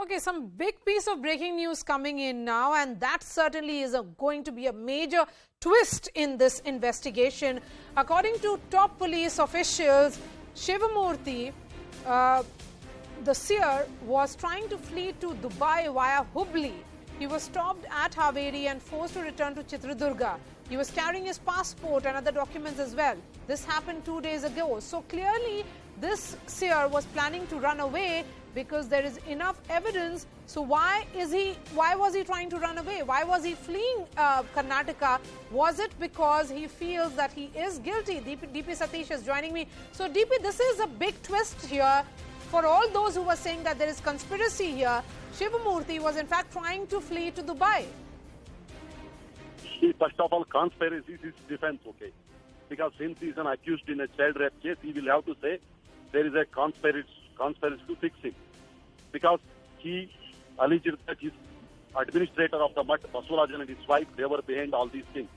Okay, some big piece of breaking news coming in now, and that certainly is going to be a major twist in this investigation. According to top police officials, Shivamurthy, the seer, was trying to flee to Dubai via Hubli. He was stopped at Haveri and forced to return to Chitradurga. He was carrying his passport and other documents as well. This happened 2 days ago. So clearly, this seer was planning to run away because there is enough evidence. So why was he trying to run away? Why was he fleeing Karnataka? Was it because he feels that he is guilty? DP Satish is joining me. So DP, this is a big twist here. For all those who were saying that there is conspiracy here, Shivamurthy was in fact trying to flee to Dubai. First of all, conspiracy is defense, okay? Because since he is an accused in a child rape case, he will have to say there is a conspiracy to fix him. Because he alleged that his administrator of the MUT, Baswarajan, and his wife, they were behind all these things.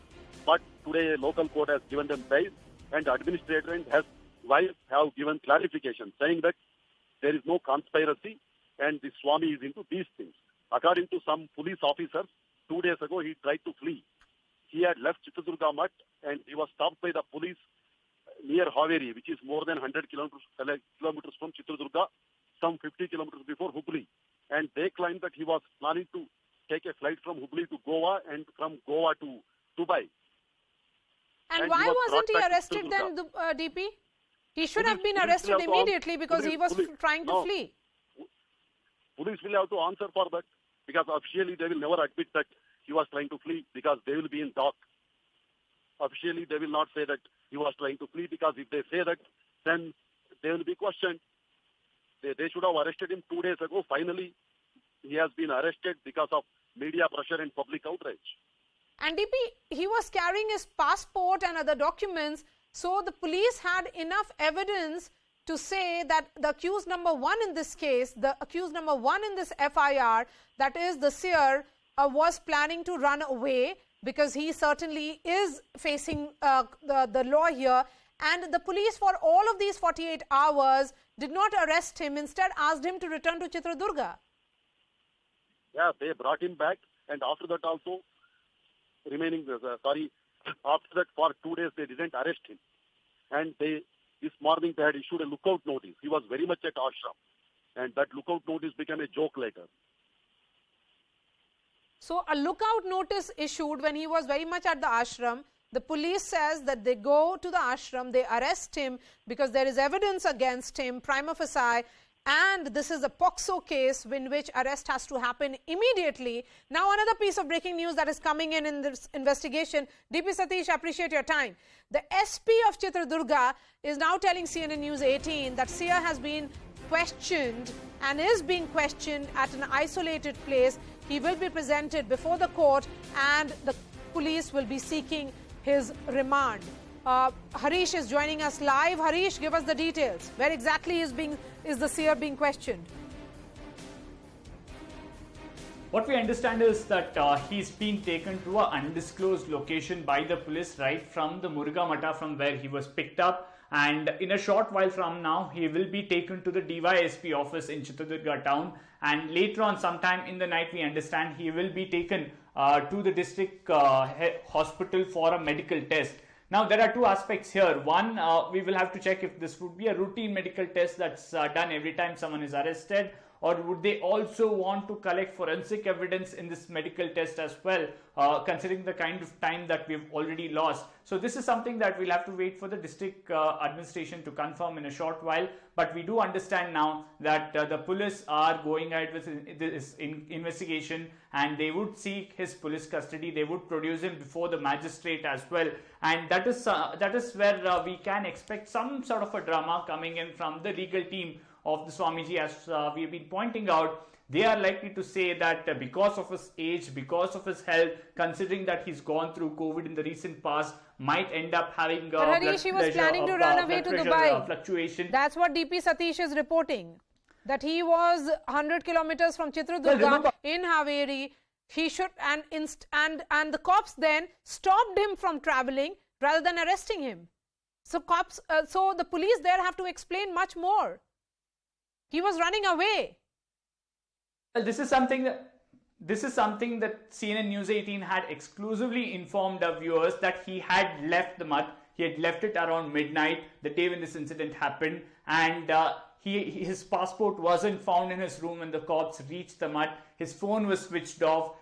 But today a local court has given them bail, and the administrator and his wife have given clarification saying that there is no conspiracy and the Swami is into these things. According to some police officers, 2 days ago he tried to flee. He had left Chitradurga MUT and he was stopped by the police near Haveri, which is more than 100 kilometers from Chitradurga, some 50 kilometers before Hubli. And they claimed that he was planning to take a flight from Hubli to Goa and from Goa to Dubai. And why wasn't he arrested then, DP? He should have been arrested immediately because he was trying to flee. Police will have to answer for that because officially they will never admit that he was trying to flee because they will be in dock. Officially they will not say that he was trying to flee because if they say that, then they will be questioned. They should have arrested him 2 days ago. Finally, he has been arrested because of media pressure and public outrage. And DP, he was carrying his passport and other documents, so the police had enough evidence to say that the accused number one in this case, the accused number one in this FIR, that is the seer, was planning to run away because he certainly is facing the law here. And the police for all of these 48 hours did not arrest him, instead asked him to return to Chitradurga. Yeah, they brought him back, and after that also, after that for 2 days they didn't arrest him. And this morning they had issued a lookout notice. He was very much at ashram, and that lookout notice became a joke later. So a lookout notice issued when he was very much at the ashram. The police says that they go to the ashram, they arrest him because there is evidence against him, prima facie, and this is a POCSO case in which arrest has to happen immediately. Now another piece of breaking news that is coming in this investigation. DP Satish, I appreciate your time. The SP of Chitradurga is now telling CNN News 18 that seer has been questioned and is being questioned at an isolated place. He will be presented before the court and the police will be seeking his remand. Harish is joining us live. Harish, give us the details. Where exactly is the seer being questioned? What we understand is that he's being taken to an undisclosed location by the police right from the Muruga Mata, from where he was picked up. And in a short while from now, he will be taken to the DYSP office in Chitradurga town. And later on, sometime in the night, we understand he will be taken to the district hospital for a medical test. Now, there are two aspects here. One, we will have to check if this would be a routine medical test that's done every time someone is arrested, or would they also want to collect forensic evidence in this medical test as well, considering the kind of time that we've already lost. So this is something that we'll have to wait for the district administration to confirm in a short while. But we do understand now that the police are going ahead with this investigation, and they would seek his police custody. They would produce him before the magistrate as well. And that is where we can expect some sort of a drama coming in from the legal team of the Swamiji. As we've been pointing out, they are likely to say that because of his age, because of his health, considering that he's gone through COVID in the recent past, might end up having blood pressure, he was planning to run away to Dubai. Fluctuation. That's what DP Satish is reporting. That he was 100 kilometers from Chitradurga in Haveri. He should and the cops then stopped him from traveling rather than arresting him. So so the police there have to explain much more. He was running away. Well, this is something that CNN News 18 had exclusively informed our viewers that he had left the mud. He had left it around midnight, the day when this incident happened, and his passport wasn't found in his room when the cops reached the mud. His phone was switched off.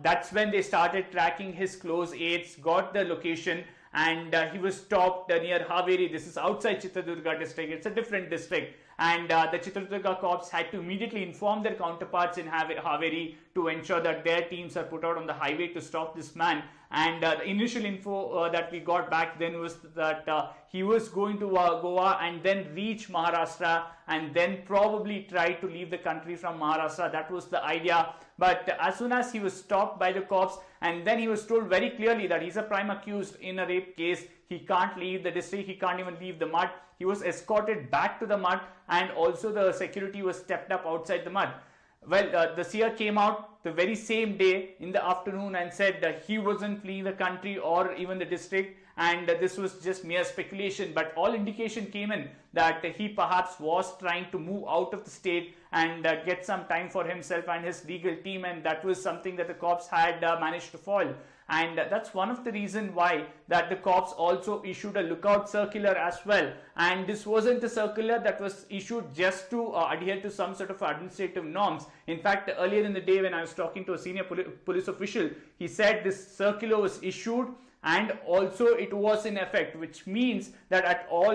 That's when they started tracking his close aides, got the location, and he was stopped near Haveri. This is outside Chitradurga district. It's a different district. And the Chitradurga cops had to immediately inform their counterparts in Haveri to ensure that their teams are put out on the highway to stop this man. And the initial info that we got back then was that he was going to Goa and then reach Maharashtra and then probably try to leave the country from Maharashtra. That was the idea. But as soon as he was stopped by the cops and then he was told very clearly that he's a prime accused in a rape case, he can't leave the district, he can't even leave the mud. He was escorted back to the mud and also the security was stepped up outside the mud. Well, the seer came out the very same day in the afternoon and said that he wasn't fleeing the country or even the district, and this was just mere speculation. But all indication came in that he perhaps was trying to move out of the state and get some time for himself and his legal team, and that was something that the cops had managed to foil. And that's one of the reasons why that the cops also issued a lookout circular as well. And this wasn't a circular that was issued just to adhere to some sort of administrative norms. In fact, earlier in the day when I was talking to a senior police official, he said this circular was issued and also it was in effect, which means that at all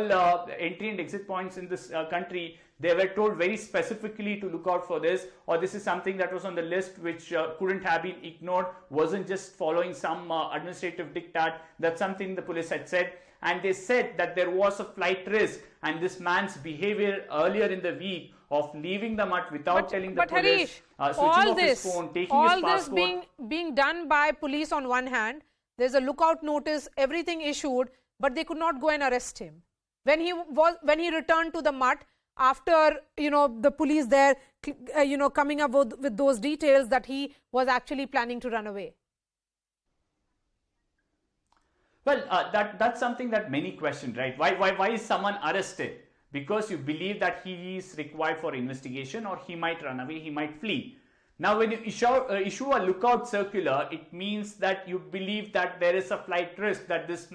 entry and exit points in this country, they were told very specifically to look out for this, or this is something that was on the list which couldn't have been ignored, wasn't just following some administrative diktat. That's something the police had said. And they said that there was a flight risk, and this man's behavior earlier in the week of leaving the mud without telling the police, Harish, switching off his phone, taking his passport. All this being done by police on one hand, there's a lookout notice, everything issued, but they could not go and arrest him. When he returned to the mud, after the police there coming up with those details that he was actually planning to run away. Well, that's something that many question, right? Why is someone arrested? Because you believe that he is required for investigation, or he might run away, he might flee. Now, when you issue a lookout circular, it means that you believe that there is a flight risk that this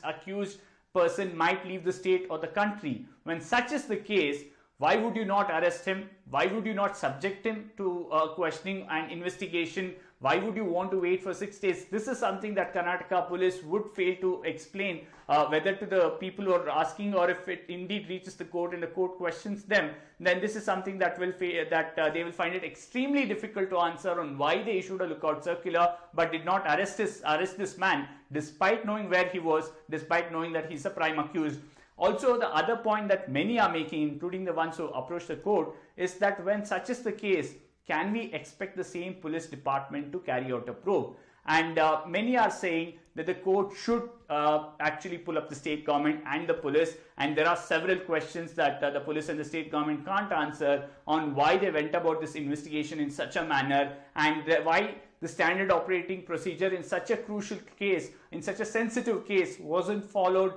accused person might leave the state or the country. When such is the case, why would you not arrest him? Why would you not subject him to questioning and investigation? Why would you want to wait for 6 days? This is something that Karnataka police would fail to explain, whether to the people who are asking or if it indeed reaches the court and the court questions them. Then this is something that they will find it extremely difficult to answer on why they issued a lookout circular but did not arrest this man, despite knowing where he was, despite knowing that he's a prime accused. Also, the other point that many are making, including the ones who approach the court, is that when such is the case, can we expect the same police department to carry out a probe? And many are saying that the court should actually pull up the state government and the police. And there are several questions that the police and the state government can't answer on why they went about this investigation in such a manner, and why the standard operating procedure in such a crucial case, in such a sensitive case, wasn't followed.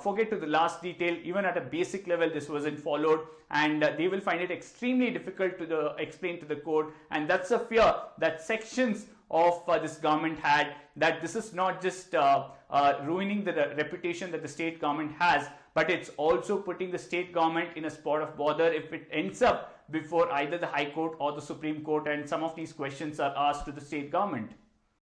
Forget to the last detail, even at a basic level, this wasn't followed, and they will find it extremely difficult to explain to the court. And that's a fear that sections of this government had, that this is not just ruining the reputation that the state government has, but it's also putting the state government in a spot of bother if it ends up before either the High Court or the Supreme Court, and some of these questions are asked to the state government.